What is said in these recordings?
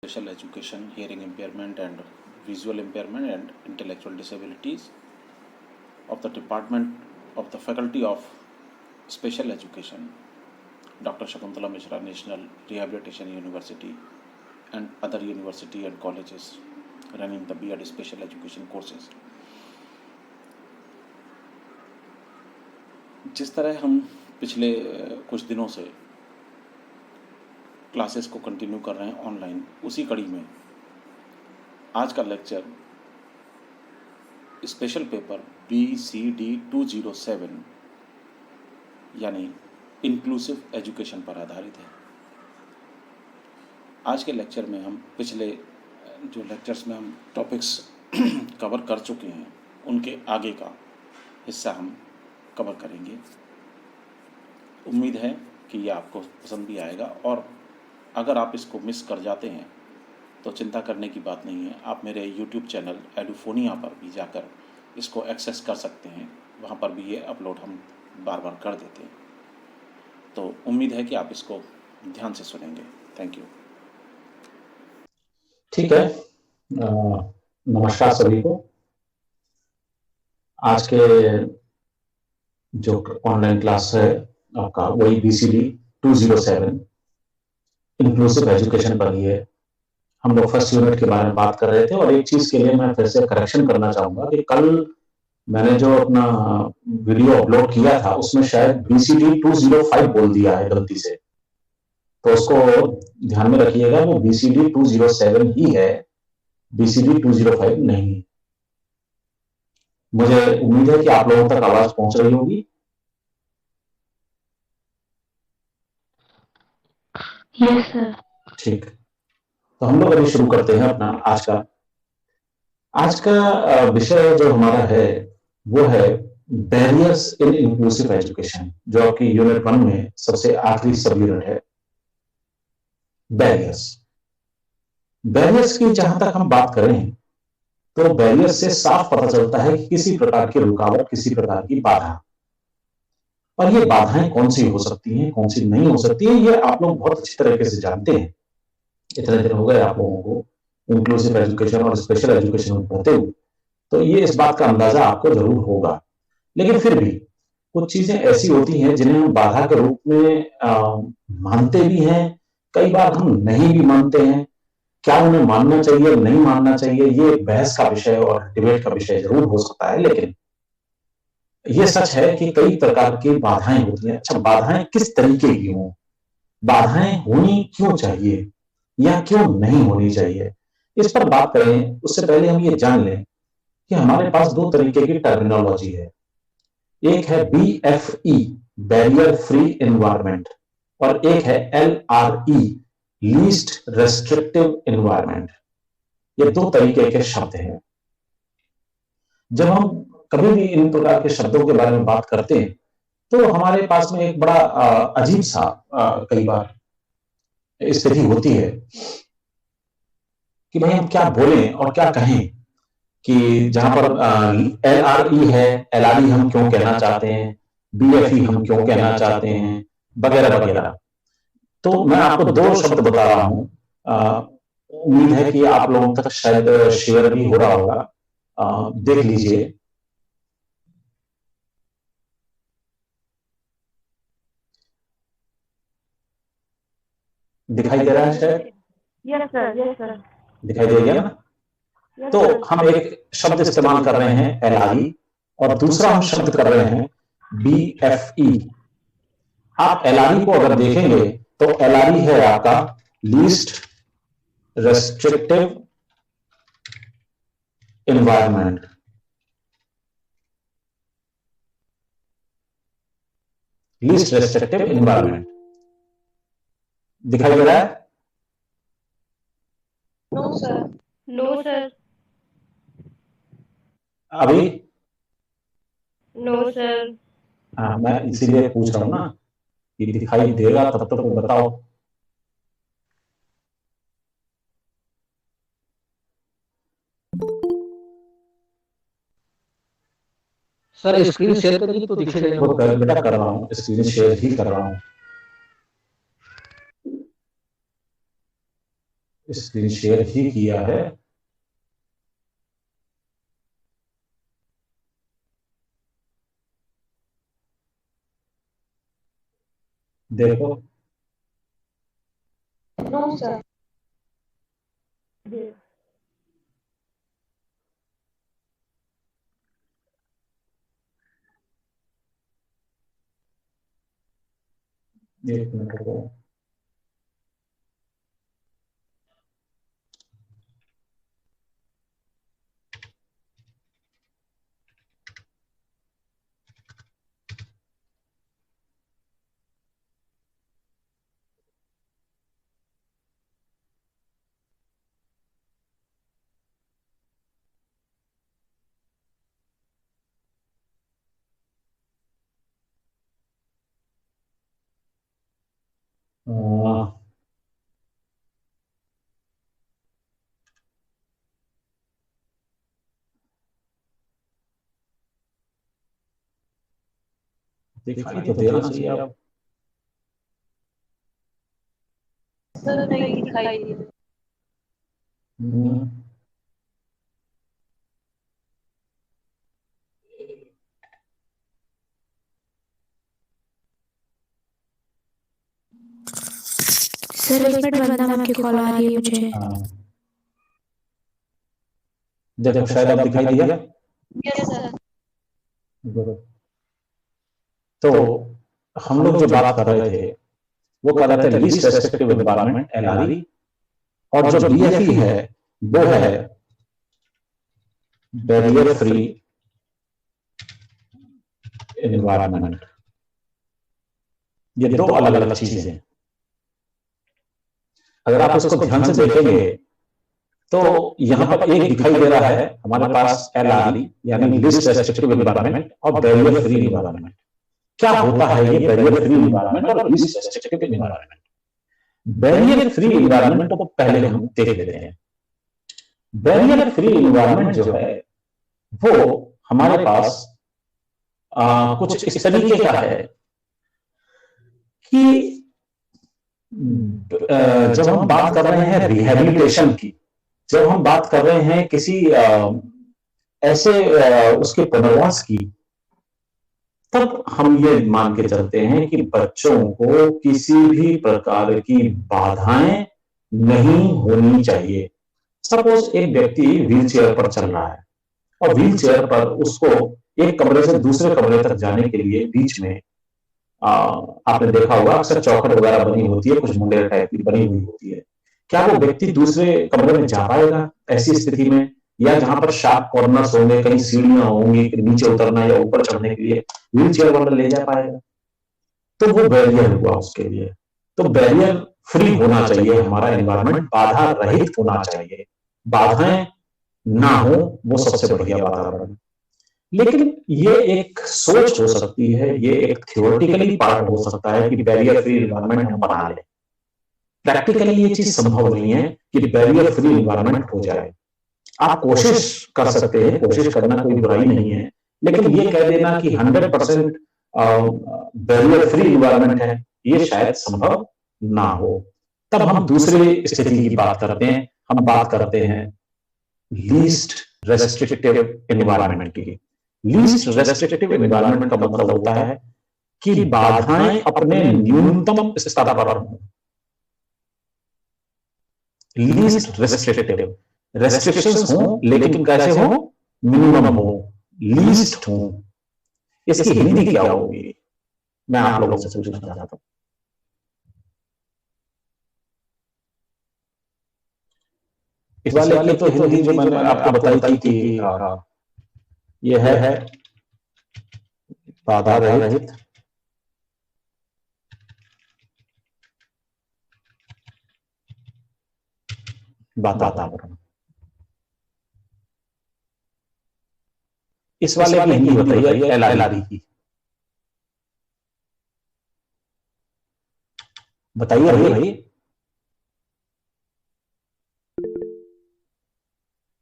Special education, hearing impairment and visual impairment and intellectual disabilities of the Department of the Faculty of Special Education, Dr. Shakuntala Mishra, National Rehabilitation University and other university and colleges running the B.Ed Special Education courses. जिस तरह हम पिछले कुछ दिनों से classes को continue कर रहे हैं ऑनलाइन, उसी कड़ी में आज का लेक्चर स्पेशल पेपर BCD 207 यानी इंक्लूसिव एजुकेशन पर आधारित है। आज के लेक्चर में हम पिछले जो लेक्चर्स में हम टॉपिक्स कवर कर चुके हैं उनके आगे का हिस्सा हम कवर करेंगे। उम्मीद है कि ये आपको पसंद भी आएगा और अगर आप इसको मिस कर जाते हैं तो चिंता करने की बात नहीं है। आप मेरे YouTube चैनल एडुफोनिया पर भी जाकर इसको एक्सेस कर सकते हैं, वहाँ पर भी ये अपलोड हम बार बार कर देते हैं। तो उम्मीद है कि आप इसको ध्यान से सुनेंगे। Thank you. ठीक है, नमस्कार सभी को। आज के जो ऑनलाइन क्लास है आपका वही BCD 207 इंक्लूसिव एजुकेशन पर ही है। हम लोग फर्स्ट यूनिट के बारे में बात कर रहे थे और एक चीज के लिए मैं फिर से करेक्शन करना चाहूंगा कि कल मैंने जो अपना वीडियो अपलोड किया था उसमें शायद BCD 205 बोल दिया है गलती से, तो उसको ध्यान में रखिएगा। वो BCD 207 ही है, BCD 205 नहीं। मुझे उम्मीद है कि आप लोगों तक आवाज पहुंच रही होगी। Yes sir. ठीक, तो हम लोग अभी शुरू करते हैं अपना आज का विषय जो हमारा है वो है बैरियर्स इन इंक्लूसिव एजुकेशन, जो आपकी यूनिट 1 में सबसे आखिरी सब यूनिट है। बैरियर्स की जहां तक हम बात करें तो बैरियर्स से साफ पता चलता है कि किसी प्रकार की रुकावट, किसी प्रकार की बाधा। और ये बाधाएं कौन सी हो सकती हैं, कौन सी नहीं हो सकती है, ये आप लोग बहुत अच्छी तरीके से जानते हैं। इतने दिन हो गए आप लोगों को इंक्लूसिव एजुकेशन और स्पेशल एजुकेशन में पढ़ते हुए, तो ये इस बात का अंदाजा आपको जरूर होगा। लेकिन फिर भी कुछ चीजें ऐसी होती हैं जिन्हें हम बाधा के रूप में मानते भी हैं, कई बार हम नहीं भी मानते हैं। क्या उन्हें मानना चाहिए, नहीं मानना चाहिए, ये बहस का विषय और डिबेट का विषय जरूर हो सकता है। लेकिन ये सच है कि कई प्रकार की बाधाएं होती हैं। अच्छा, बाधाएं किस तरीके की हों, बाधाएं होनी क्यों चाहिए या क्यों नहीं होनी चाहिए, इस पर बात करें उससे पहले हम ये जान लें कि हमारे पास दो तरीके की टर्मिनोलॉजी है। एक है BFE बैरियर फ्री एनवायरनमेंट और एक है LRE लीस्ट रेस्ट्रिक्टिव एनवायरनमेंट। ये दो तरीके के शब्द हैं। जब हम कभी भी इन प्रकार के शब्दों के बारे में बात करते हैं तो हमारे पास में एक बड़ा अजीब सा कई बार स्थिति होती है कि भाई हम क्या बोलें और क्या कहें, कि जहां पर LRE है, LRE हम क्यों कहना चाहते हैं, BFE हम क्यों कहना चाहते हैं, वगैरह वगैरह। तो मैं आपको दो शब्द बता रहा हूं, उम्मीद है कि आप लोगों तक शायद शेयर भी हो रहा होगा, देख लीजिए। दिखाई दे रहा है शायद? Yes sir, yes sir. दिखाई दे गया ना? तो हम एक शब्द इस्तेमाल कर रहे हैं LRE और दूसरा हम शब्द कर रहे हैं BFE। आप LRE को अगर देखेंगे तो LRE है आपका least restrictive environment. Least restrictive environment दिखाई दे रहा है? नो सर, नो सर, अभी? No sir. हाँ, मैं इसीलिए पूछ रहा हूं ना कि दिखाई देगा तब तक तो बताओ। सर स्क्रीन शेयर करिए तो दिखेगा। वो बेटा कर रहा हूँ, स्क्रीन शेयर ही कर रहा हूँ। स्क्रीन शेयर ही किया है। देखो नो सर। एक मिनट रुको। आ, दिखाई तो देना चाहिए अब। सर नहीं दिखाई दे रहा। हम्म, सर एक मिनट वंदना मैम की कॉल आ रही है मुझे। हाँ, देखो शायद अब दिखाई दिया। Yes sir. तो हम लोग जो बात कर रहे थे वो कर रहे थे लीस्ट रेस्ट्रिक्टिव एनवायरनमेंट LRE, और जो BFE है वो है बैरियर फ्री एनवायरनमेंट। ये दो अलग अलग चीजें हैं। अगर आप इसको ध्यान से देखेंगे तो यहाँ पर एक दिखाई दे रहा है हमारे पास LRE यानी लीस्ट रेस्ट्रिक्टिव एनवायरनमेंट और बैरियर फ्री एनवायरनमेंट। क्या होता है ये बैरियर फ्री एनवायरनमेंट और least restrictive environment? Barrier free environment को पहले हम देख लेते हैं। बैरियर फ्री एनवायरनमेंट जो है वो हमारे पास कुछ इस तरीके का है कि जब हम बात कर रहे हैं रिहेबिलिटेशन की, जब हम बात कर रहे हैं किसी ऐसे उसके पुनर्वास की, तब हम ये मान के चलते हैं कि बच्चों को किसी भी प्रकार की बाधाएं नहीं होनी चाहिए। सपोज एक व्यक्ति व्हील चेयर पर चल रहा है और व्हील चेयर पर उसको एक कमरे से दूसरे कमरे तक जाने के लिए बीच में आपने देखा होगा अक्सर चौखट वगैरह बनी होती है, कुछ मुंडेर टाइप की बनी हुई होती है। क्या वो व्यक्ति दूसरे कमरे में जा पाएगा ऐसी स्थिति में? या जहां पर शार्प कॉर्नर्स होंगे, कहीं सीढ़ियां होंगी कि नीचे उतरना या ऊपर चढ़ने के लिए व्हील चेयर वाला ले जा पाएगा? तो वो बैरियर हुआ उसके लिए। तो बैरियर फ्री होना चाहिए हमारा एनवायरनमेंट, बाधा रहित होना चाहिए, बाधाएं ना हो, वो सबसे बढ़िया वातावरण। लेकिन ये एक सोच हो सकती है, ये एक थियोरेटिकली पार्ट हो सकता है कि बैरियर फ्री एनवायरनमेंट हम बना लें। प्रैक्टिकली ये चीज संभव नहीं है कि बैरियर फ्री एनवायरनमेंट हो जाए। आप कोशिश कर सकते हैं, कोशिश करना कोई बुराई नहीं है, लेकिन ये कह देना कि 100% बैरियर फ्री एनवायरनमेंट है, ये शायद संभव ना हो। तब हम दूसरी स्थिति की बात करते हैं, हम बात करते हैं लीस्ट रेस्ट्रिक्टिव एनवायरनमेंट की। लीस्ट रेस्ट्रिक्टिव एनवायरनमेंट का मतलब होता है कि बाधाएं अपने न्यूनतम स्तर पर हों। लीस्ट रेस्ट्रिक्टिव, रेस्ट्रिक्शंस हो लेकिन कैसे हो? मिनिमम हो, लीस्ट हो। इसकी हिंदी क्या होगी मैं आप लोगों से पूछना चाहता हूं। इस वाले की तो हिंदी जो मैंने आपको बताई थी कि यह है बाधा रहित वातावरण। इस वाले की हिंदी बताइए LRE की, बताइए भाई।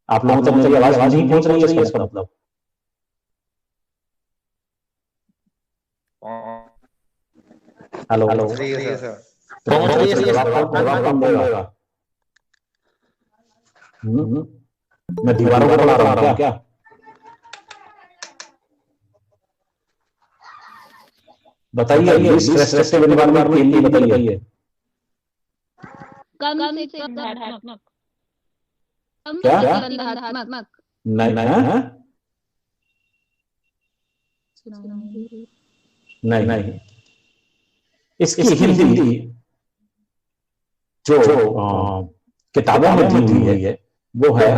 आप लोगों तक मेरी आवाज नहीं पहुंच रही है इसका मतलब? हेलो हेलो, सही है सर। जवाब कौन देगा? मैं दीवारों को पढ़ा रहा हूं क्या? बताइए, लीस्ट रेस्ट्रिक्टिव एनवायरनमेंट के लिए बताइए। कम से प्रतिबंधात्मक। कम क्या? से प्रतिबंधात्मक। नहीं नहीं नहीं, इसकी हिंदी जो किताबों में दी हुई है वो है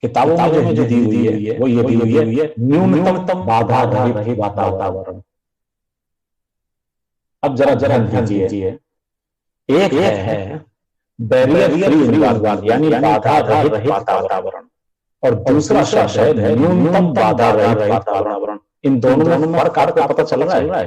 किताबों में जो दी हुई है वो ये दी हुई है न्यूनतम बाधा रहित वातावरण। अब जरा ध्यान दीजिए, एक है बैरियर फ्री एनवायरनमेंट यानी बाधा रहित वातावरण, और दूसरा शब्द है न्यूनतम बाधा रहित वातावरण। इन दोनों में फर्क आपको पता चल रहा है?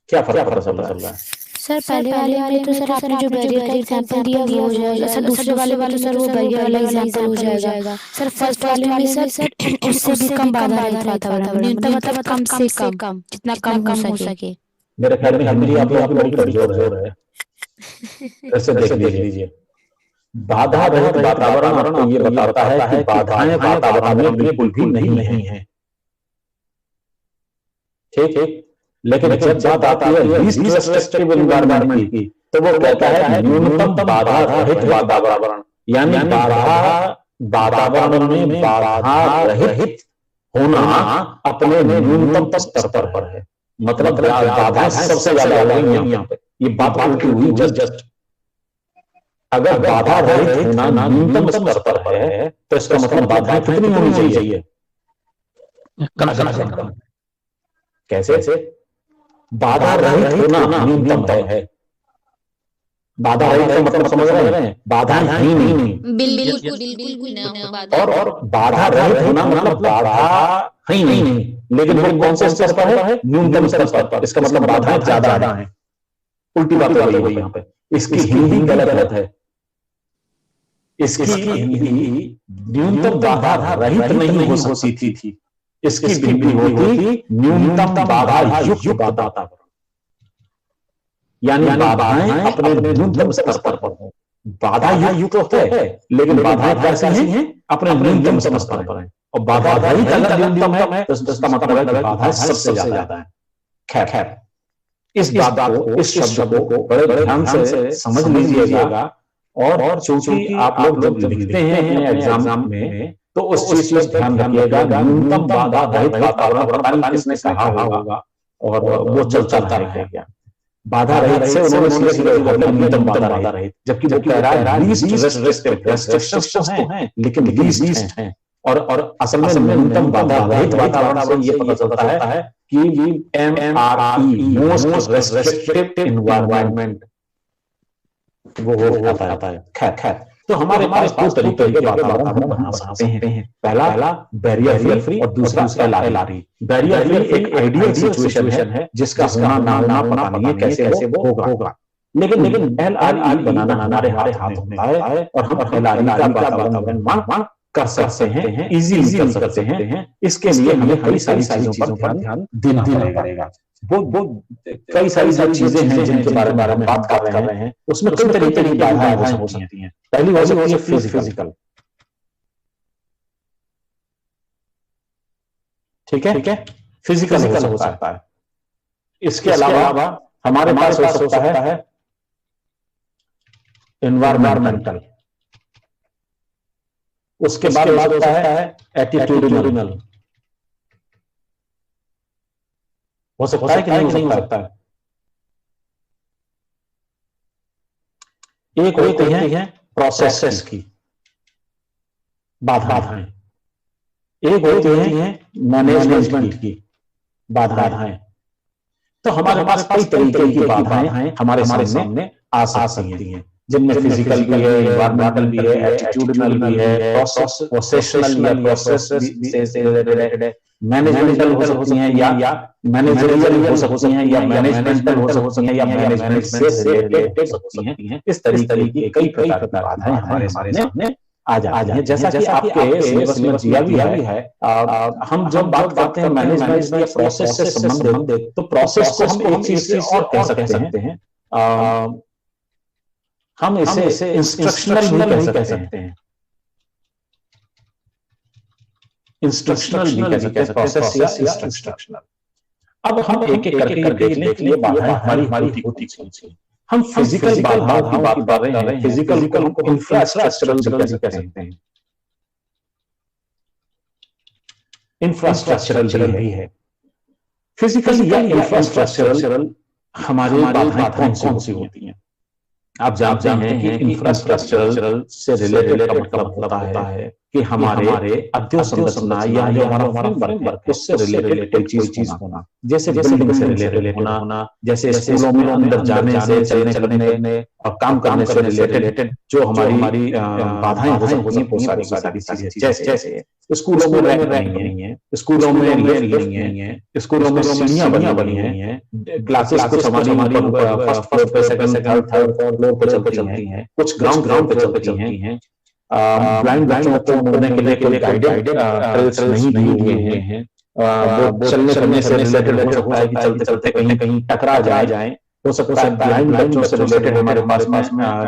क्या फर्क पता चल रहा है? सर पहले वाले में तो सर आपने जो बैरियर का एग्जांपल दिया वो हो जाएगा सर, दूसरे वाले में सर वो बैरियर वाला एग्जांपल हो जाएगा सर। फर्स्ट वाले में सर उससे भी कम बाधा रहित वातावरण, न्यूनतम मतलब कम से कम, जितना कम हो सके। मेरे ख्याल में हिंदी आप लोगों की बड़ी कमजोर है, ऐसे देख लीजिए। बाधा रहित वातावरण आपको ये बताता है कि बाधाएं वातावरण में बिल्कुल भी नहीं है, ठीक। लेकिन जब बात आती है लीस्ट रेस्ट्रिक्टिव एनवायरनमेंट की, तो वो कहता है न्यूनतम बाधा रहित वातावरण, यानी वातावरण में बाधा रहित होना अपने न्यूनतम स्तर पर है। मतलब बाधा सबसे ज्यादा हो रही है यहाँ पे, ये बात उल्टी हुई जस्ट। अगर बाधा रहित होना न्यूनतम स्तर पर है तो इसका मतलब बाधा कितनी होनी चाहिए? कम। कैसे? बाधा रहित होना न्यूनतम है। बाधा रहित का मतलब समझ रहे हैं? बाधा ही नहीं, बिल्कुल भी ना हो बाधा। और बाधा रहित होना मतलब बाधा ही नहीं, लेकिन वो कौन से स्तर पर है? न्यूनतम स्तर पर। इसका मतलब बाधाएं ज्यादा है। उल्टी बात हो रही है यहाँ पे। इसकी हिंदी गलत है। इसकी हिंदी न्यूनतम बाधा रहित नहीं हो सकती थी, इसकी हिंदी होती न्यूनतम बाधा युक्त वातावरण, यानी बाधाएं अपने न्यूनतम स्तर पर हो। बाधा युक्त तो है, लेकिन बाधाएं कैसी हैं? अपने न्यूनतम स्तर पर हैं। और बाधा रहित अगर न्यूनतम है तो इसका मतलब है कि बाधा सबसे ज्यादा है। खैर, इस बात को, इस शब्द को बड़े ध्यान से समझ लीजिएगा। और चूंकि आप लोग जब लिखते हैं एग्जाम में तो उस चीज पर ध्यान रखिएगा। न्यूनतम बाधा रहित वातावरण पता नहीं किसने कहा होगा और वो चलता रहेगा। बाधा रहित से उन्होंने सीधे न्यूनतम बाधा रहित, जबकि वो कह रहा है लीस्ट रेस्ट्रिक्टिव। रेस्ट्रिक्शंस तो हैं लेकिन लीस्ट हैं। और असल में न्यूनतम बाधा रहित वातावरण से ये पता चलता है कि MRE मोस्ट रेस्ट्रिक्टिव एनवायरनमेंट वो हो पाता है। खैर, तो हमारे पास दो तरीके के वातावरण हम बना सकते हैं। पहला बैरियर फ्री और दूसरा LRE। बैरियर फ्री एक आइडियल सिचुएशन है जिसका होना ना होना पता नहीं है कैसे वो होगा, लेकिन LRE बनाना हमारे हाथ होता है और हम LRE का वातावरण निर्माण कर सकते हैं, इजीली कर सकते हैं। इसके लिए हमें कई सारी चीजों पर ध्यान देना पड़ेगा। वो कई सारी चीजें हैं जिनके बारे में बात कर रहे हैं। उसमें कई तरीके की बाधाएं हो सकती हैं। पहली हो सकती है फिजिकल, ठीक है, फिजिकल हो सकता है। इसके अलावा हमारे पास हो सकता है एनवायरमेंटल, उसके बाद होता है एटीट्यूडिनल। हो सकता है कि नहीं हो सकता है? एक होती है प्रोसेस की बाधाएं, एक होती है मैनेजमेंट की बाधाएं। तो हमारे पास कई तरीके की बाधाएं हमारे सामने आ सकती हैं, जिनमें फिजिकल भी है, एनवायरमेंटल भी है, एटीट्यूडिनल भी है, प्रोसेशनल या प्रोसेस से रिलेटेड है, मैनेजमेंटल हो सकती हैं या मैनेजरियल हो सकती हैं या मैनेजमेंटल हो सकती हैं या मैनेजमेंट से रिलेटेड हो सकती हैं। इस तरीके की कई प्रकार की बाधाएं हमारे सामने आ जाती हैं। जैसा कि आपके सिलेबस में दिया भी है, हम जब बात करते हैं मैनेजमेंट या प्रोसेस से संबंधित, तो प्रोसेस को हम एक चीज से और कह सकते हैं, हम इसे इंस्ट्रक्शनल भी कह सकते हैं। इंस्ट्रक्शनल भी कह सकते हैं, प्रोसेस या इंस्ट्रक्शनल। अब हम एक एक करके देख लिए बाधाएं हमारी होती कौन सी। हम फिजिकल बाधाओं की बात कर रहे हैं, फिजिकल को हम इंफ्रास्ट्रक्चरल भी कह सकते हैं। इंफ्रास्ट्रक्चरल भी है। फिजिकल या इंफ्रास्ट्रक्चरल हमारी बाधाएं कौन सी होती हैं? आप जानते हैं कि इंफ्रास्ट्रक्चरल से रिलेटेड का मतलब होता है कि हमारे अधोसंरचना या जो हमारा फ्रेमवर्क है उससे रिलेटेड कोई चीज होना, जैसे बिल्डिंग से रिलेटेड होना, जैसे स्कूलों में अंदर जाने से, चलने फिरने और काम करने से रिलेटेड जो हमारी बाधाएं हो सकती हैं, वो सारी चीजें, जैसे स्कूलों में रैंक नहीं है, स्कूलों में लिफ्ट नहीं है, स्कूलों में सीढ़ियां बनी हैं, क्लासेस कुछ हमारी फर्स्ट फ्लोर पे, सेकंड थर्ड फ्लोर पे चलती हैं, कुछ ग्राउंड पे चलती हैं। ब्लाइंड बच्चों को मुड़ने के लिए कोई गाइडेड ट्रेल्स नहीं दिए हुए हैं। वो चलने फिरने से रिलेटेड हो सकता है कि चलते चलते कहीं टकरा जाए। हो सकता है ब्लाइंड बच्चों से रिलेटेड हमारे पास में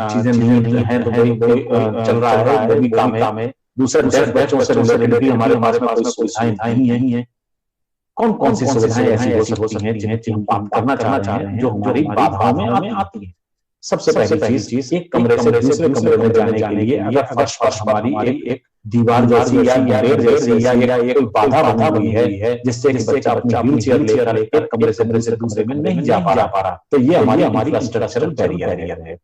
चीजें नहीं है, तो कोई चल रहा है, वो भी काम है। दूसरे डेफ बच्चों से रिलेटेड भी हमारे पास में कोई सुविधाएं नहीं है। कौन कौन सी सुविधाएं ऐसी हो सकती हैं जिन्हें हम करना चाह रहे हैं, जो हमारी बाधाओं में आती है? सबसे पहली चीज, एक कमरे से दूसरे कमरे में जाने के लिए अगर फर्श हमारी एक दीवार जैसी या बेड जैसी या एक बाधा बनी हुई है जिससे कि बच्चा अपनी व्हीलचेयर लेकर कमरे से दूसरे कमरे में नहीं जा पा रहा, तो ये हमारी इंफ्रास्ट्रक्चरल बैरियर है।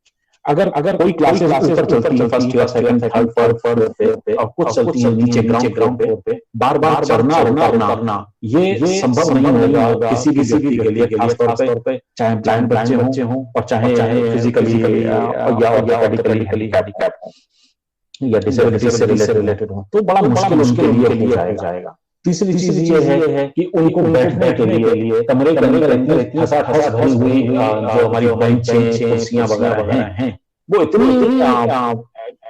अगर कोई क्लासेस ऊपर चलती है फर्स्ट या सेकंड थर्ड फ्लोर पे और कुछ चलती है नीचे ग्राउंड पे, बार चढ़ना उतरना ये संभव नहीं होगा किसी भी व्यक्ति के लिए, खास तौर पे चाहे ब्लाइंड बच्चे हों और चाहे फिजिकली या एकेडमिकली हैंडिकैप हों या डिसेबिलिटी से रिलेटेड हो, तो बड़ा मुश्किल उनके लिए हो जाएगा। तीसरी चीज ये है कि उनको बैठने के लिए कमरे के अंदर इतनी ठसाठस भरी हुई जो हमारी बेंचें कुर्सियां वगैरह हैं, वो इतनी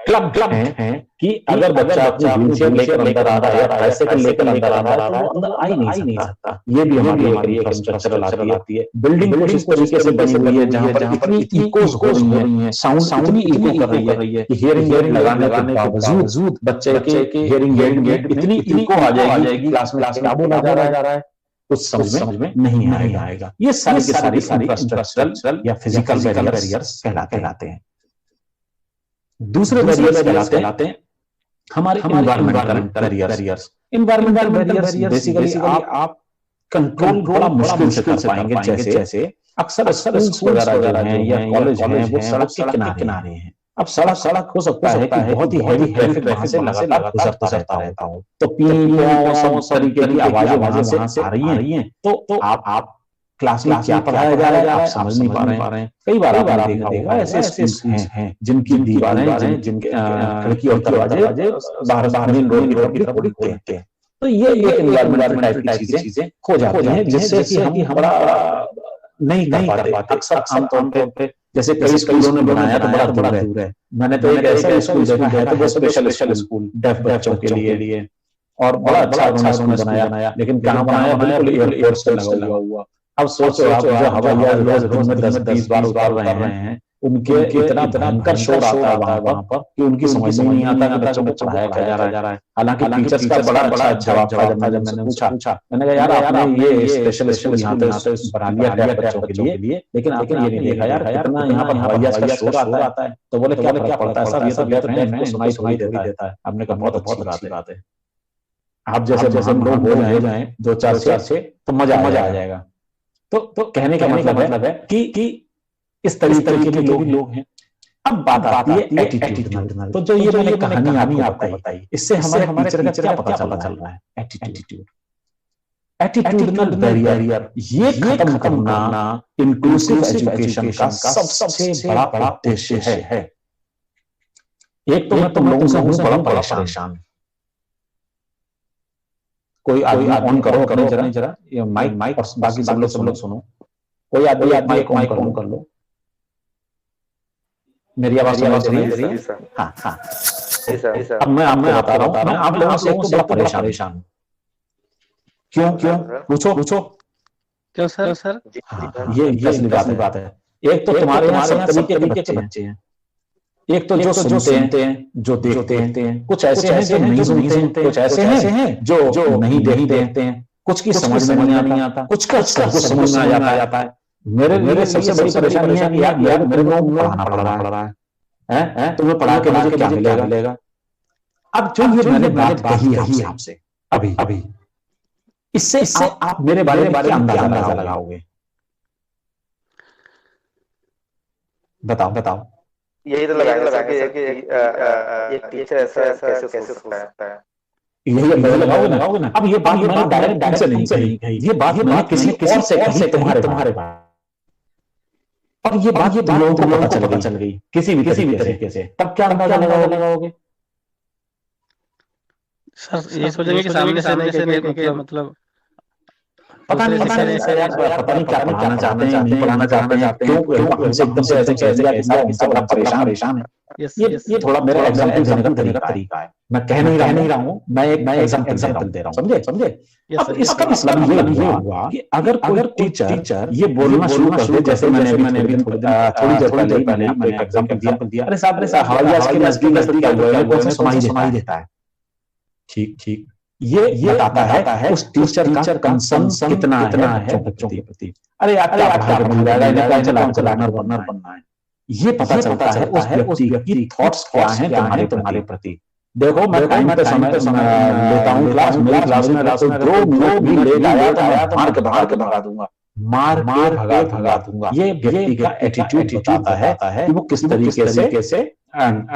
क्लब हैं कि अगर बच्चा अपनी व्हीलचेयर लेकर अंदर आ रहा है या ट्राइसाइकिल लेकर अंदर आ रहा है तो अंदर आ ही नहीं सकता। ये भी हमारी एक इंफ्रास्ट्रक्चर आती है। बिल्डिंग कुछ इस तरीके से बनी हुई है जहां पर इतनी इकोज हो रही है, साउंड इतनी इको कर रही है कि हियरिंग एड लगाने के बावजूद बच्चे के हियरिंग एड इतनी इको आ जाएगी, क्लास में क्या बोला जा रहा है कुछ समझ में नहीं आएगा। ये सारी इंफ्रास्ट्रक्चरल या फिजिकल बैरियर्स कहलाते हैं। दूसरे बैरियर्स कहलाते हैं हमारे environmental barriers. Environmental barriers basically आप कंट्रोल बड़ा मुश्किल से कर पाएंगे। जैसे अक्सर स्कूल वगैरह हैं या कॉलेज हैं वो सड़क के किनारे हैं। अब सड़क हो सकता है कि बहुत ही हैवी ट्रैफिक वहां से लगातार गुजरता रहता हो, तो पीं तरीके की आवाजें वहां से आ रही हैं, तो आप क्लास में क्या पढ़ाया जा रहा है आप समझ नहीं पा रहे हैं। कई बार आपने देखा होगा ऐसे स्कूल हैं जिनकी दीवारें, जिनके खिड़की और दरवाजे बाहर मेन रोड की तरफ खुलते हैं। तो ये एक एनवायरमेंटल टाइप की चीजें हो जाती हैं जिससे कि हम बड़ा नहीं कर पाते। अक्सर आमतौर पे जैसे कई स्कूलों ने बनाया तो बड़ा दूर है। मैंने तो एक ऐसा स्कूल देखा है तो वो स्पेशल स्कूल डेफ बच्चों के लिए, और बड़ा अच्छा उन्होंने बनाया, लेकिन कहाँ बनाया? बिल्कुल एयरपोर्ट से लगा हुआ। अब सोचो आप, जो हवाई जहाज रोज में 10-20 बार उतार रहे हैं, उनके इतना भयंकर शोर आता है वहां पर कि उनकी समझ में नहीं आता कि बच्चों को पढ़ाया क्या जा रहा है। हालांकि टीचर्स का बड़ा जवाब था जब मैंने पूछा, मैंने कहा यार आपने ये स्पेशल स्कूल यहाँ पे बना दिया बच्चों के लिए, लेकिन आपने ये नहीं देखा यार कितना यहाँ पर हवाई जहाज का शोर आता है। तो बोले क्या पड़ता है सर, ये सब है सुनाई देता है। आपने कहा बहुत अच्छी बात है, आप जैसे लोग हो जाए 2-4 से तो मजा आ जाएगा। तो कहने का मतलब है कि इस तरीके के लोग हैं। अब बात आती है एटीट्यूड। तो जो ये मैंने कहानी आपको बताई, इससे हमारे टीचर का क्या पता चल रहा है? एटीट्यूडनल बैरियर ये खत्म करना इंक्लूसिव एजुकेशन का सबसे बड़ा उद्देश्य है। एक तो मैं तुम लोगों से हूं बड़ा परेशान, कोई आदमी ऑन करो जरा ये माइक और बाकी सब लोग सुनो। कोई आदमी माइक ऑन कर लो। मेरी आवाज सुनाई दे रही है? हाँ हाँ। अब मैं आपको बता रहा हूँ, मैं आप लोगों से एक तो बड़ा परेशान हूँ। क्यों पूछो। क्यों सर? हाँ, ये असली बात है। एक तो तुम्हारे यहाँ सब तरीके के बच्चे हैं। एक तो जो सुनते हैं, जो देखते हैं, कुछ ऐसे हैं जो नहीं सुनते, कुछ ऐसे हैं जो नहीं देखते हैं, कुछ की समझ में नहीं आता, कुछ का कुछ समझ में आ जाता है। मेरे सबसे बड़ी परेशानी है कि यार मेरे को पढ़ाना पड़ रहा है, तुम्हें पढ़ा के मुझे क्या मिलेगा? अब जो ये मैंने बात कही आपसे अभी इससे आप मेरे बारे में क्या अंदाजा लगाओगे? बताओ। यही तो लगाया कि एक टीचर ऐसा कैसे सोच सकता है। यही लगाओगे ना। अब ये बात मैंने डायरेक्ट से नहीं कही, ये बात मैंने किसी और से कही तुम्हारे बारे। और ये बात लोगों को पता चल गई किसी भी तरीके से, तब क्या अंदाजा लगाओगे? सर ये सोचेंगे कि सामने से नहीं, मतलब पता नहीं क्या पढ़ाना चाहते हैं, नहीं पढ़ाना चाहते हैं, क्यों हमसे एकदम से ऐसे कह दिया कि साहब हमसे बड़ा परेशान है। ये थोड़ा मेरा एग्जाम्पल देने का तरीका है। मैं कह नहीं रहा हूँ, मैं एक एग्जाम्पल दे रहा हूँ, समझे? अब इसका मतलब ये हुआ कि अगर टीचर ये बोलना शुरू कर दे, जैसे मैंने थोड़ी देर पहले मैंने एक एग्जाम्पल दिया, अरे साहब हवाई जहाज के नजदीक सुनाई देता है। ठीक, ये बताता है उस टीचर का कंसर्न कितना है बच्चों के प्रति। अरे यार क्या मिल जाएगा, चला बनना है। ये पता चलता है उस व्यक्ति की थॉट्स क्या हैं तुम्हारे प्रति। देखो मैं टाइम पे समय लेता हूँ क्लास, मेरी क्लास में 2 मिनट भी लेट आया तो मार के भगा दूंगा, मार भगा दूंगा। ये व्यक्ति का एटीट्यूड बताता है कि वो किस तरीके से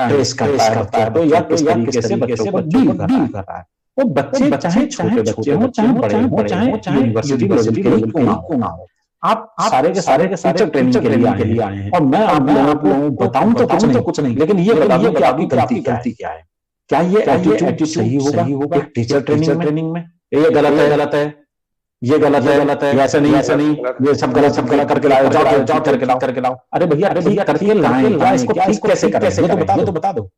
फेस करता है या किस तरीके से बच्चों को डील कर रहा है। वो बच्चे चाहे छोटे बच्चे हो, चाहे बड़े हो, चाहे यूनिवर्सिटी के लिए क्यों ना हो, आप सारे के सारे टीचर ट्रेनिंग के लिए आए हैं। और मैं आप लोगों को बताऊं तो कुछ नहीं, लेकिन ये बता दूं कि आपकी गलती क्या है। क्या ये एटीट्यूड सही होगा एक टीचर ट्रेनिंग में? ये गलत है, ये गलत है, ऐसा नहीं, ये सब गलत करके लाओ, जाओ करके लाओ। अरे भैया करके लाएं, क्या इसको ठीक कैसे करें ये तो बता दो।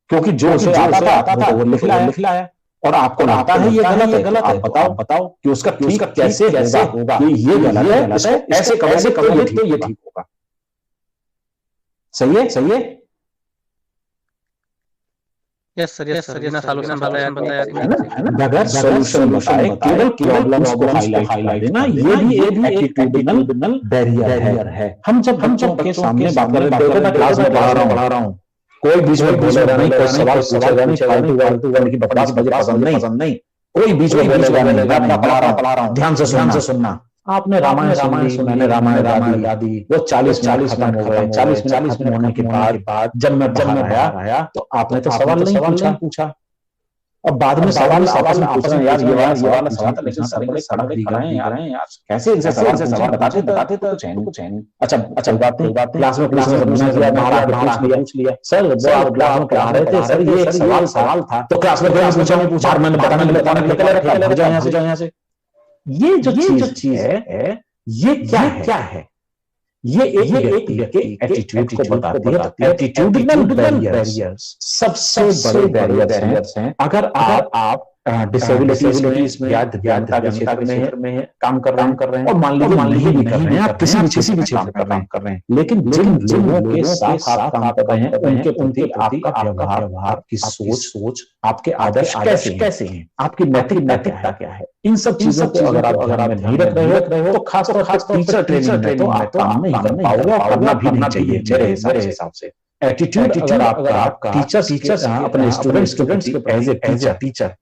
क्योंकि जो उसे आता था वो लिख लाया, और आपको आता है ये गलत है, बताओ कि उसका ठीक कैसे होगा। ये गलत है, ऐसे करोगे तो ये ठीक होगा। सही है। यस सर, ये सॉल्यूशन बताया बगैर सॉल्यूशन बताए केवल प्रॉब्लम्स को हाईलाइट देना, ये भी एटीट्यूडिनल बैरियर है। हम जब बच्चों के सामने बात कर रहे हैं, क्लास में पढ़ा रहा हूँ, कोई बीच में बोलेगा नहीं, कोई सवाल पूछेगा नहीं, फालतू की बकवास मुझे पसंद नहीं, कोई बीच में बोलेगा नहीं। मैं पढ़ा रहा हूँ, ध्यान से सुनना। आपने रामायण सुनी, मैंने रामायण दी, वो 40 मिनट खत्म हो गए। 40 मिनट होने के बाद जब मैं आया तो आपने तो सवाल नहीं पूछा। अब बाद में सवाल पूछना, यार ये वाला सवाल था, लेकिन सर बड़े कड़क दिख रहे हैं यार, कैसे इनसे सवाल बताते तो कुछ है नहीं। अच्छा बात क्लास में पूछ लिया सर, आप क्लास में पढ़ा रहे थे सर, ये सवाल था तो क्लास में पूछा, मैंने बताने के लिए यहाँ से। ये जो चीज है ये क्या है? ये एक व्यक्ति के एटीट्यूड को बताती है। एटीट्यूडिनल बैरियर्स सबसे बड़े बैरियर्स हैं। अगर आप डिसेबिलिटीज में या दिव्यांगता के क्षेत्र में काम कर रहे हैं और मान लीजिए नहीं भी कर रहे हैं, आप किसी भी क्षेत्र में काम कर रहे हैं, लेकिन जिन लोगों के साथ आप काम कर रहे हैं उनके प्रति आपका व्यवहार, आपकी सोच, आपके आदर्श कैसे हैं, आपकी नैतिकता क्या है, इन सब चीजों को अगर आप नहीं रख रहे हो तो खासतौर टीचर ट्रेनिंग में तो आप काम नहीं कर पाओगे और करना भी नहीं चाहिए मेरे हिसाब से। एटीट्यूड अगर आपका टीचर अपने स्टूडेंट्स के एज ए टीचर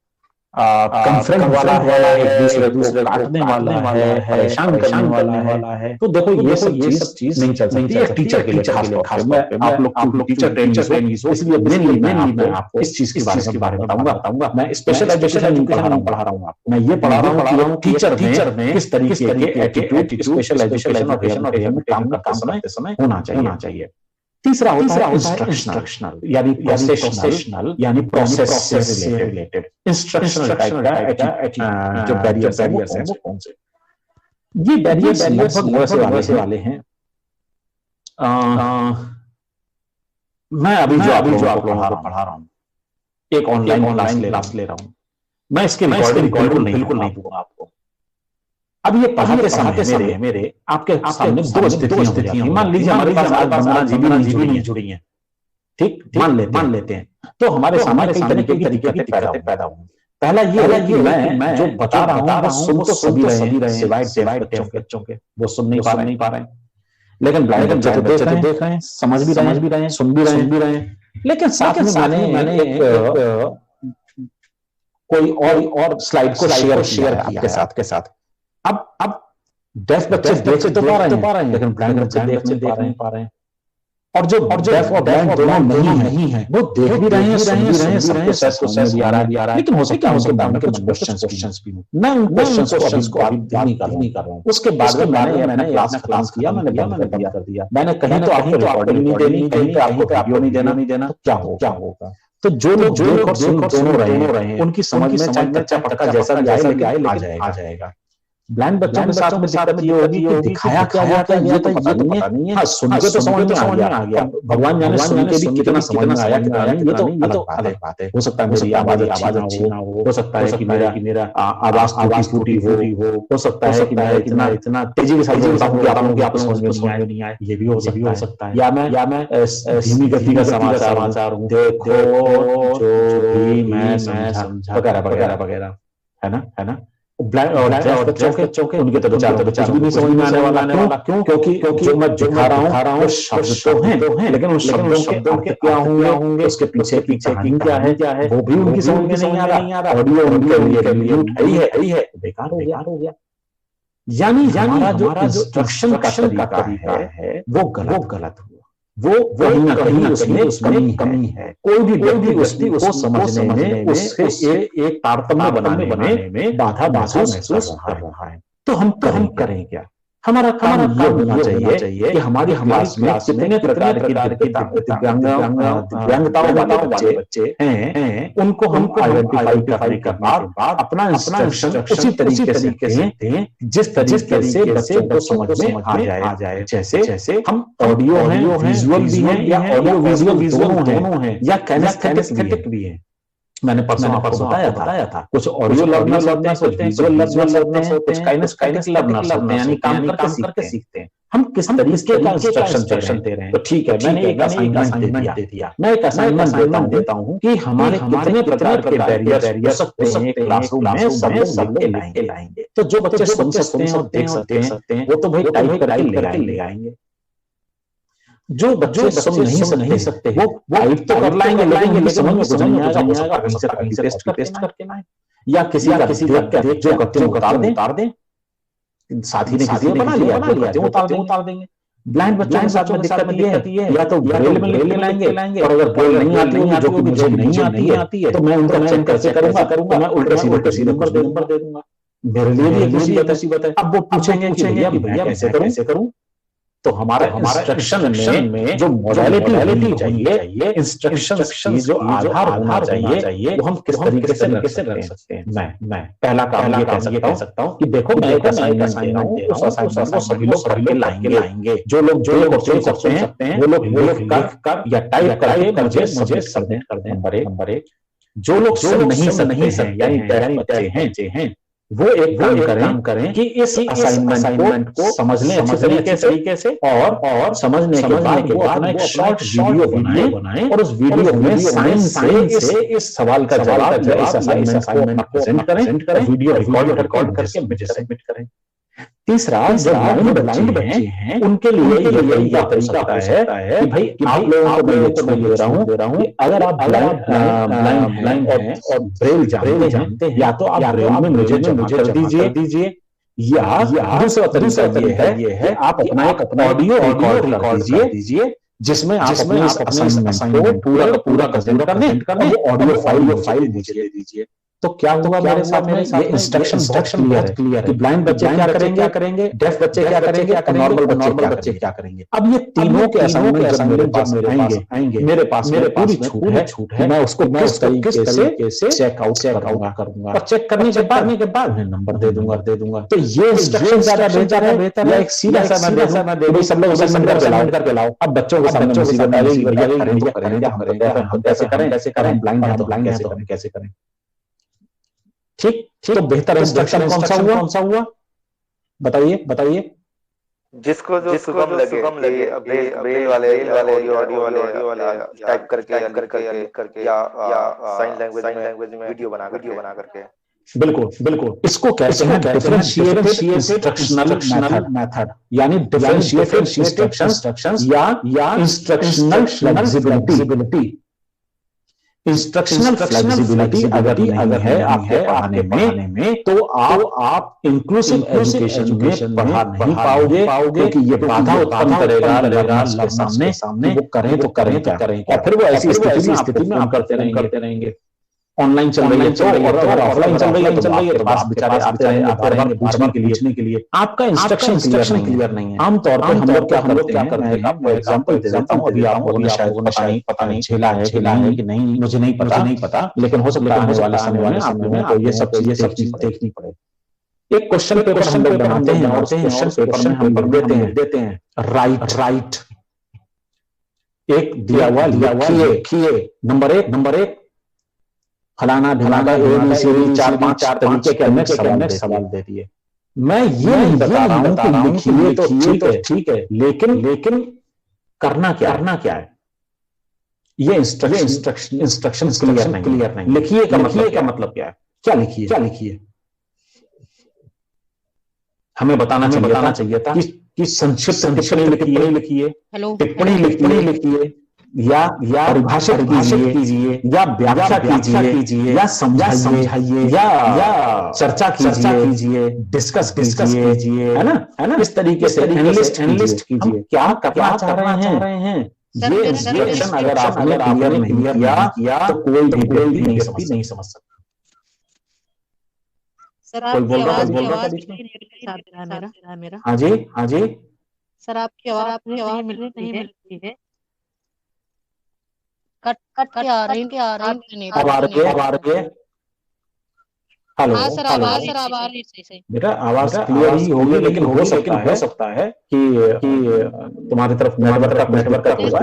कन्फ्रंट वाला है, एक दूसरे को काटने वाला है, परेशान करने वाला है, तो देखो ये सब चीज नहीं चल सकती है टीचर के लिए। खास में आप लोग टीचर ट्रेनिंग हो, इसलिए मेनली मैं आपको इस चीज के बारे में बताऊंगा। मैं स्पेशल एजुकेशन पढ़ा रहा हूँ आपको, मैं ये पढ़ा रहा हूँ टीचर में किस तरीके के एटीट्यूड स्पेशल एजुकेशन और काम करते समय होना चाहिए। तीसरा होता है इंस्ट्रक्शनल यानी प्रोसेशनल यानी प्रोसेस से रिलेटेड इंस्ट्रक्शनल टाइप का जो बैरियर्स है वो कौन से। ये बैरियर्स लगभग वैसे वाले हैं। मैं अभी जो आप लोगों को पढ़ा रहा हूँ, एक ऑनलाइन क्लास ले रहा हूँ, मैं इसके रिकॉर्डिंग बिल्कुल नहीं दूंगा आपको। अब ये पढ़ाते समय मेरे आपके सामने दो स्थितियां हैं। मान लीजिए हमारे पास आज 15 जीबी नहीं जुड़ी हैं, ठीक मान लेते हैं, तो हमारे सामने कई तरीके की दिक्कतें पैदा होंगी। पहला ये है कि मैं जो बता रहा हूँ वो सुन तो सभी रहे सिवाय बच्चों के, वो सुन नहीं पा रहे हैं, लेकिन ब्लाइंड बच्चे तो देख रहे हैं, समझ भी रहे हैं, सुन भी रहे हैं, लेकिन साथ में मैंने कोई और स्लाइड को शेयर किया आपके साथ। अब डेफ बच्चे देख तो पा रहे हैं, लेकिन ब्लाइंड बच्चे देख नहीं पा रहे हैं। और जो डेफ और ब्लाइंड दोनों नहीं है वो देख भी रहे हैं, सुन भी रहे हैं, सब प्रोसेस भी आ रहा है, लेकिन हो सकता है उनके बाद में कुछ क्वेश्चंस भी मैं उन क्वेश्चंस को अभी नहीं कर रहा हूँ। उसके बाद में मैंने क्लास किया, मैंने कर दिया, मैंने कहीं तो आपको रिकॉर्डिंग नहीं देनी, कहीं पे आपको वीडियो नहीं देना, क्या होगा। तो जो लोग दोनों रहे हैं उनकी समझ में चाहे कच्चा पक्का जैसा भी आए लेकिन आ जाएगा। ब्लाइंड बच्चों के साथ में दिक्कत ये होगी कि दिखाया क्या ये तो पता नहीं है। हाँ, सुन के तो समझ में आ गया, भगवान जाने सुन के भी कितना समझ में आया कितना नहीं, ये तो अलग बात है। हो सकता है मेरी आवाज अच्छी ना हो सकता है कि मेरा आवाज टूटी हो सकता है कि मैं इतना तेजी के साथ बताऊं कि आप समझ में नहीं आए, ये भी हो सकता है। या मैं धीमी गति का समाचार हूँ, देखो जो भी मैं समझा वगैरह, है ना। बच्चों के उनके तो कुछ भी नहीं समझ में आने वाला। क्योंकि जो मैं दिखा रहा हूँ शब्द तो हैं, लेकिन उन शब्दों के क्या होंगे, उसके पीछे कहानी क्या है वो भी उनकी समझ में नहीं आ रहा। ऑडियो उनके लिए है, बेकार हो गया। यानी हमारा जो इंस्ट्रक्शन का तरीका है वो गलत हुआ। वो कहीं ना कहीं उसमें कमी है। कोई भी व्यक्ति उसको समझने में उससे एक तारतम्य बनाने में बाधा महसूस कर रहा है। तो हम करें क्या? हमारा काम ये होना चाहिए कि हमारी क्लास में कितने प्रकार की दिव्यांगताओं वाले बच्चे हैं, उनको हम आइडेंटिफाई करने के बाद अपना इंस्ट्रक्शन उसी तरीके से दें जिस तरीके से बच्चों को समझ में आ जाए। जैसे हम ऑडियो हैं, विजुअल भी हैं, या ऑडियो विजुअल दोनों हैं, या काइनेस्थेटिक भी है। मैंने परसों बताया था कुछ ऑडियो लर्नर्स होते हैं, कुछ विजुअल लर्नर्स होते हैं, कुछ काइनेस्थेटिक लर्नर्स होते हैं, यानी काम करके सीखते हैं। हम किस तरीके का इंस्ट्रक्शन दे रहे हैं? तो ठीक है, मैंने एक असाइनमेंट दे दिया। मैं एक असाइनमेंट देता हूँ कि हमारे कितने प्रकार के बैरियर हो सकते हैं क्लासरूम में, सब लाएंगे। तो जो बच्चे सुन सकते हैं और देख सकते हैं वो तो भाई टाइप करके ले आएंगे। जो बच्चे सुन नहीं सकते वो टाइप तो कर लाएंगे, लेकिन समझ में कुछ नहीं आएगा, टेस्ट करके लाएं, या किसी देख जो करते हैं उतार दें। साथी ने किसी बना लिया उतार देंगे। ब्लाइंड बच्चों के साथ में दिक्कत ये है, या तो ब्रेल में ले लाएंगे, और अगर ब्रेल नहीं आती है जो कि मुझे नहीं आती है तो मैं उनका चेक कैसे करूंगा, मैं उल्टे सीधे नंबर दे दूंगा। मेरे लिए भी एक मुसीबत है। अब वो पूछेंगे कि भैया कैसे करूं? तो हमारा इंस्ट्रक्शन में जो मॉडलिटी चाहिए, इंस्ट्रक्शन की जो आधार होना चाहिए, वो हम किस तरीके से रख सकते हैं। मैं पहला काम ये कह सकता हूँ कि देखो मैं एक असाइनमेंट दे रहा हूँ, उस असाइनमेंट को सभी लोग करके लाएंगे। जो लोग सुन सकते हैं वो लोग लिख कर या टाइप करके मुझे सबमिट कर दें। नंबर एक, जो लोग नहीं है यानी बच्चे हैं वो एक काम करें कि इस असाइनमेंट को समझ लें अच्छे तरीके से, और समझने के बाद वो अपना एक शॉर्ट वीडियो बनाएं, और उस वीडियो में साइंस से इस सवाल का जवाब इस असाइनमेंट को प्रेजेंट करें, वीडियो रिकॉर्ड करके मुझे सबमिट करें। तीसरा, जो ब्लाइंड बच्चे हैं उनके लिए ये तरीका हो सकता है कि भाई आप लोगों को मैं ये दे रहा हूँ कि अगर आप ब्लाइंड और ब्रेल जानते हैं, या तो आप ब्रेल में मुझे कर दीजिए, या दूसरा तरीका ये है आप अपना एक ऑडियो रिकॉर्ड दीजिए जिसमें आप अपने असाइनमेंट को पूरा प्रेजेंट कर दें, वो ऑडियो फाइल मुझे दे दीजिए। तो क्या हुआ मेरे साथ में, ये इंस्ट्रक्शन बहुत क्लियर है कि ब्लाइंड बच्चे क्या करेंगे, डेफ बच्चे क्या करेंगे और नॉर्मल बच्चे क्या करेंगे। अब ये तीनों के असाइनमेंट जब मेरे पास आएंगे, मेरे पास पूरी छूट है, मैं उसको किस तरीके से चेकआउट करूंगा और चेक करने के बाद उन्हें नंबर दे दूंगा। तो ये इंस्ट्रक्शन ज्यादा बेहतर है, एक सीधा सा मैं दे दूं, सब लोग असाइनमेंट करके लाओ। अब बच्चों के सामने मुसीबत आ गई, भैया करेंगे हम कैसे करें, ब्लाइंड है तो कैसे करें। ठीक, तो बेहतर इंस्ट्रक्शन कौन सा हुआ बताइए। जिसको जो सुगम लगे, ब्रेल वाले ऑडियो वाले टाइप करके या साइन लैंग्वेज में वीडियो बना करके। बिल्कुल इसको कहते हैं डिफरेंशिएटेड इंस्ट्रक्शनल मेथड, यानी डिफरेंशिएटेड इंस्ट्रक्शंस या इंस्ट्रक्शनल फ्लेक्सिबिलिटी। इंस्ट्रक्शनल फ्लेक्सिबिलिटी अगर नहीं है आपके पढ़ाने में तो आप इंक्लूसिव एजुकेशन में पढ़ा नहीं पाओगे, क्योंकि ये बाधा उत्पन्न करेगा लर्नर्स के सामने वो करें तो करें और फिर वो ऐसी स्थिति में आप करते रहेंगे। ऑनलाइन चल रही है तो और ऑफलाइन चल रही है तो पास बेचारे आते रहेंगे पूछने के लिए। आपका इंस्ट्रक्शन क्लियर नहीं है। आमतौर पर हम लोग क्या करते हैं, आपको एग्जांपल दे देता हूं। अभी आप लोगों ने शायद पता नहीं झेला है कि नहीं, मुझे नहीं पता, लेकिन हो सकता है वाले समय में आप लोगों को ये सब चीजें देखनी पड़े। एक क्वेश्चन पेपर हम लोग बनाते हैं और क्वेश्चन पेपर में हम लिख देते हैं राइट। एक दिया हुआ लिखिए नंबर एक फलाना ढलाना ABCD 4-5 तरीके के हमने सवाल दे दिए। मैं ये नहीं बता रहा हूं कि लिखिए तो ठीक है, लेकिन करना क्या है, ये इंस्ट्रक्शन क्लियर नहीं। लिखिए का मतलब क्या है, क्या लिखिए हमें बताना चाहिए था कि संक्षिप्त टिप्पणी लिखिए, टिप्पणी लिखिए या परिभाषित कीजिए या व्याख्या कीजिए या समझाइए या चर्चा कीजिए, डिस्कस कीजिए, है ना। इस तरीके से एनालिस्ट कीजिए क्या करना चाह रहे हैं। ये इंस्ट्रक्शन अगर आपने क्लियर नहीं किया तो कोई भी नहीं समझ सकता। कोई बोल रहा था बीच में? मेरा हाँ जी सर, आपकी आवाज नहीं मिलती है। कट के आ रही है। अब आ रही है। हेलो हाँ सर, आवाज सही बेटा आवाज क्लियर ही होगी, लेकिन हो सकता है कि तुम्हारी तरफ नेटवर्क का होगा।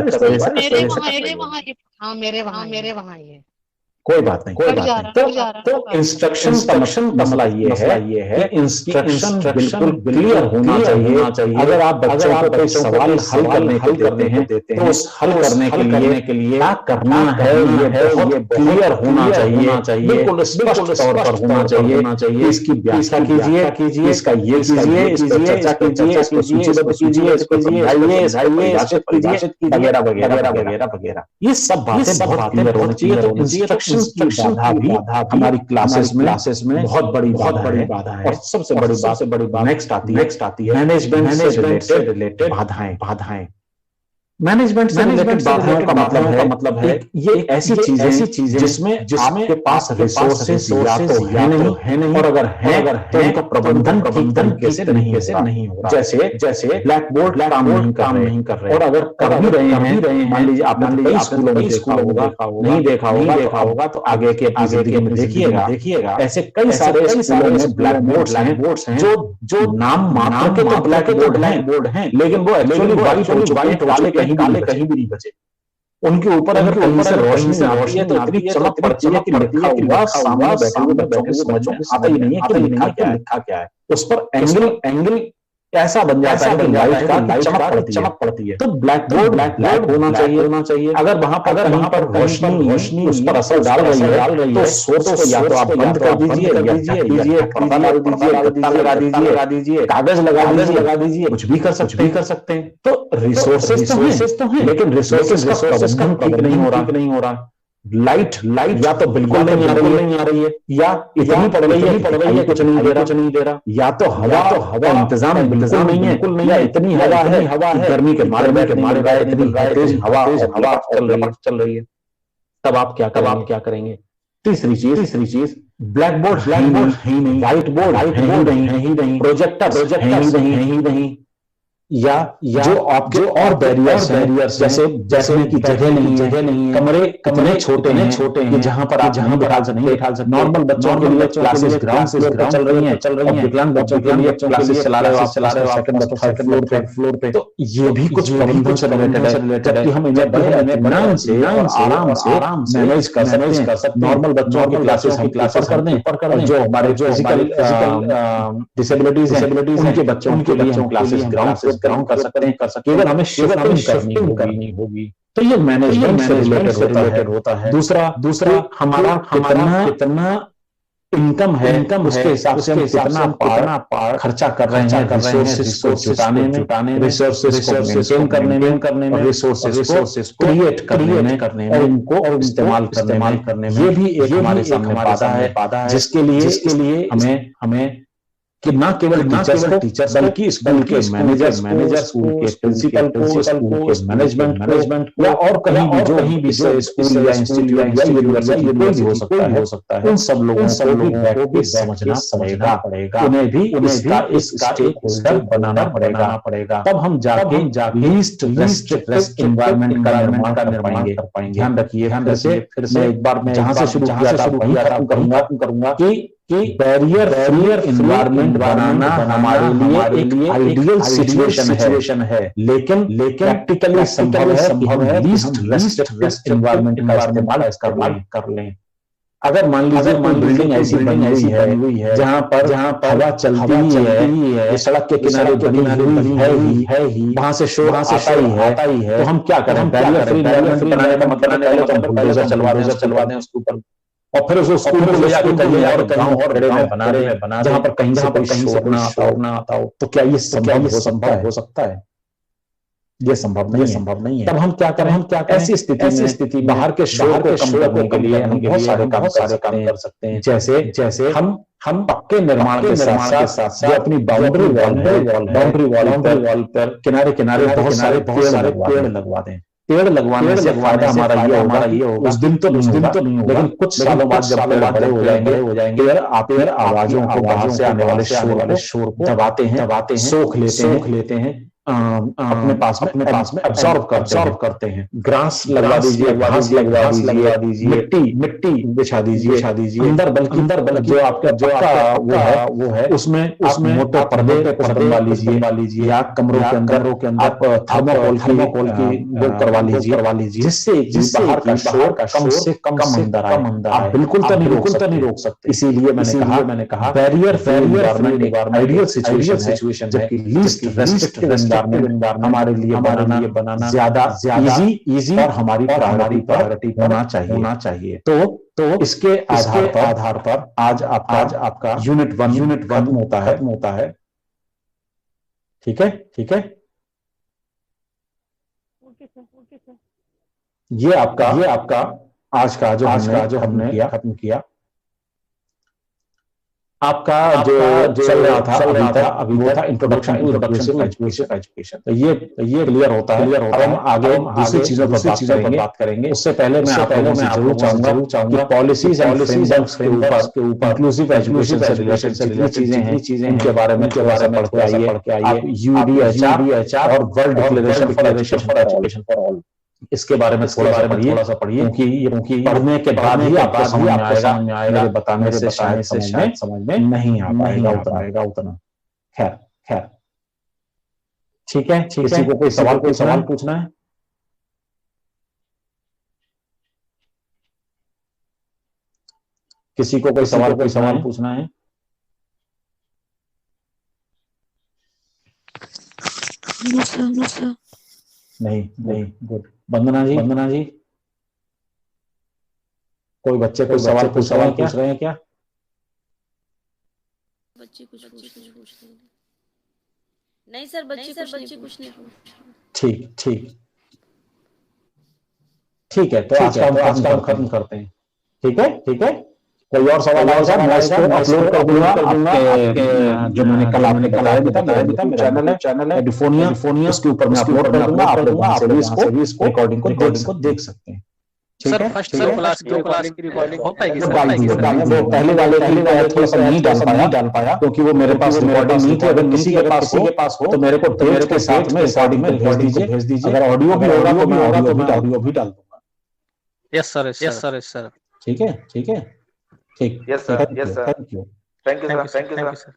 मेरे वहाँ ही है। कोई बात नहीं। तो इंस्ट्रक्शन का मसला ये है कि इंस्ट्रक्शन बिल्कुल क्लियर होना चाहिए। अगर आप बच्चों को कोई सवाल हल करने को देते हैं तो उस हल करने के लिए क्या करना है ये क्लियर होना चाहिए, बिल्कुल स्पष्ट तौर पर होना चाहिए। इसकी व्याख्या कीजिए, इसका ये कीजिए, इस पर चर्चा कीजिए, इसको सूचीबद्ध कीजिए, इसको समझाइए, परिभाषित वगैरह। ये सब बातें बहुत क्लियर होनी चाहिए। तो इंस्ट्रक्शन की बाधा भी हमारी क्लासेस में बहुत बड़ी बाधा है। और सबसे बड़ी बात नेक्स्ट आती है मैनेजमेंट से रिलेटेड बाधाएं। मैनेजमेंट से रिलेटेड बाधाओं का मतलब है ये ऐसी चीजें जिसमें आपके पास रिसोर्सेस या तो है नहीं, और अगर है तो उनका प्रबंधन ठीक तरीके से नहीं हो रहा। जैसे ब्लैक बोर्ड काम नहीं कर रहे, और अगर कर भी रहे हैं, मान लीजिए आपने कई स्कूलों में देखा होगा तो आगे के में देखिएगा ऐसे कई सारे स्कूलों में ब्लैक बोर्ड्स हैं जो नाम मात्र के तो ब्लैक बोर्ड हैं, लेकिन वो एक्चुअली व्हाइट वाले कहीं भी नहीं बचे। उनके ऊपर अगर कहीं से रोशनी आती है तो इतनी चमक पड़ती है कि लिखा हुआ सामने बैठे समझ में आता ही नहीं है कि लिखा क्या है। उस पर एंगल ऐसा बन जाता है कि लाइट का चमक पड़ती है। तो ब्लैक बोर्ड होना चाहिए। अगर वहां पर रोशनी उस पर असर डाल रही है तो सोर्स को या तो आप बंद कर दीजिए, पर्दा लगा दीजिए, कागज लगा दीजिए, कुछ भी कर सकते हैं। तो रिसोर्सेस तो हैं, लेकिन रिसोर्सेस का ठीक नहीं हो रहा। लाइट या तो बिल्कुल नहीं आ रही है, या इतनी पड़ रही है कुछ नहीं दे रहा, या तो हवा इंतजाम बिल्कुल नहीं है, या इतनी हवा है गर्मी के मारे इतनी तेज हवा चल रही है। तब आप क्या करेंगे? तीसरी चीज ब्लैक बोर्ड है ही नहीं, व्हाइट बोर्ड है ही नहीं, प्रोजेक्टर है ही नहीं, या जो आपके और बैरियर्स जैसे बैठने की जगह नहीं है, कमरे छोटे हैं जहां पर बैठा सकते। नॉर्मल बच्चों के लिए क्लासेस ग्राउंड फ्लोर पे चल रही हैं, विकलांग बच्चों के लिए क्लासेस चला रहे हो सेकंड फ्लोर पे। तो ये भी कुछ प्रबंधन से रिलेटेड है, जबकि हम इन्हें बड़े इत्मीनान से आराम से मैनेज कर सकते। नॉर्मल बच्चों की क्लासेस हम क्लासेस कर दें, और जो हमारे फिजिकल डिसेबिलिटीज हैं उनके बच्चों के लिए हम क्लासेस ग्राउंड कर सकते हैं। केवल हमें शिफ्टिंग करनी होगी। तो ये मैनेजमेंट से रिलेटेड होता है। दूसरा हमारा कितना इनकम है, उसके हिसाब से हम कितना पार खर्चा कर रहे हैं रिसोर्सेज को जुटाने में, रिसोर्सेज को मेंटेन करने में, रिसोर्सेज को क्रिएट करने में और उनको इस्तेमाल करने में। ये भी एक हमारे सामने बाधा है, जिसके लिए हमें कि ना केवल टीचर्स बल्कि स्कूल के मैनेजर, स्कूल के प्रिंसिपल को, स्कूल के मैनेजमेंट या और कहीं भी जो स्कूल या इंस्टीट्यूट या यूनिवर्सिटी कोई भी हो सकता है, उन सब लोगों को भी समझना पड़ेगा, उन्हें भी इसका एक होल्डर बनाना पड़ेगा। तब हम जाके लीस्ट रेस्ट्रिक्टिव एनवायरनमेंट का निर्माण कर पाएंगे। ध्यान रखिए, फिर से एक बार मैं जहां से शुरू किया था वहीं खत्म करूंगा कि बैरियर फ्री एनवायरनमेंट बनाना हमारे लिए एक आइडियल सिचुएशन है, लेकिन प्रैक्टिकली संभव है कि हम लीस्ट रेस्ट्रिक्टिव एनवायरनमेंट का इस्तेमाल कर लें। अगर मान लीजिए कोई बिल्डिंग ऐसी बनी हुई है जहां पर हवा चलती ही है, सड़क के किनारे बनी हुई है ही, वहां से शोर आता ही है, तो हम क्या करें? बैरियर फ्री एनवायरनमेंट बनाने का मतलब पहले तो बुलडोजर चलवा दें उसके ऊपर, और फिर उस स्कूल को ले जाके कहीं और बना रहे जहां पर कहीं से शोर ना आता हो। तो क्या ये संभव हो सकता है? ये संभव नहीं है। तब हम क्या करें? ऐसी स्थिति बाहर के शोर को कम करने के लिए हम बहुत सारे काम कर सकते हैं। जैसे हम पक्के निर्माण के साथ जो अपनी बाउंड्री वॉल पर किनारे बहुत सारे पेड़ लगवा दें। पेड़ लगवाने से फायदा हमारा ये होगा, उस दिन तो नहीं होगा, लेकिन कुछ सालों बाद जब पेड़ बड़े हो जाएंगे, पेड़ आवाजों को, बाहर से आने वाले शोर को दबाते हैं, सोख लेते हैं, अपने पास में अब्सॉर्ब करते हैं। ग्रास लगवा दीजिए, घास लगवा दीजिए, मिट्टी बिछा दीजिए, अंदर बल्कि जो आपका वो है उसमें मोटे पर्दे बनवा लीजिए, या कमरों के अंदर आप थर्मोकोल की वो करवा लीजिए, जिससे बाहर का शोर कम से कम अंदर आए। आप बिल्कुल तो नहीं रोक सकते। इसीलिए मैंने कहा barrier free environment ideal situation है, लीस्ट रेस्ट्रिक्टिव एनवायरनमेंट हमारे लिए बनाना ज्यादा इजी और हमारी प्रायोरिटी होना चाहिए। तो इसके आधार पर आज आपका यूनिट वन खत्म होता है। ठीक है। ये आपका आज का जो हमने खत्म किया। आपका जो चल रहा था अभी वो था इंट्रोडक्शन टू इंक्लूसिव एजुकेशन। तो ये क्लियर होता है। अब हम आगे दूसरी चीजों पर बात करेंगे। उससे पहले मैं आप लोगों से जरूर चाहूंगा कि पॉलिसीज एंड फ्रेमवर्क्स के ऊपर इंक्लूसिव एजुकेशन से रिलेटेड चीजें इनके बारे में पढ़ के आइए। यूडीएचआर और world declaration for education for all, इसके बारे में थोड़ा सा पढ़िए, क्योंकि पढ़ने के बाद ही आपको समझ में आएगा। मेरे बताने से शायद समझ में नहीं आ पाएगा उतना। खैर ठीक है। किसी को कोई सवाल पूछना है? किसी को कोई सवाल पूछना है? नहीं। गुड। वंदना जी कोई बच्चे कोई सवाल पूछ रहे हैं क्या? बच्चे कुछ पूछ रहे हैं? नहीं सर, बच्चे कुछ नहीं पूछ। ठीक है। तो आज का हम खत्म करते हैं। ठीक है। कोई और सवाल आएगा मैं इसको अपलोड कर दूंगा आपके जो मैंने कल आपने बताया मेरा चैनल है एडिफोनिया, उसके ऊपर मैं अपलोड कर दूंगा। आप लोग इसको रिकॉर्डिंग को देख सकते हैं। सर फर्स्ट क्लास की रिकॉर्डिंग हो पाएगी वो सर? डाल दी, वो पहले वाले थोड़ा सा नहीं डाल पाया क्योंकि वो मेरे पास रिकॉर्डिंग नहीं थी। अगर किसी के पास हो तो मेरे को टेप के साथ में रिकॉर्डिंग में भेज दीजिए। अगर ऑडियो भी होगा तो मैं ऑडियो भी डाल दूंगा। Yes sir, yes sir, yes sir. ठीक है, ठीक है, ठीक। Yes sir, thank you. Thank you sir, thank you sir.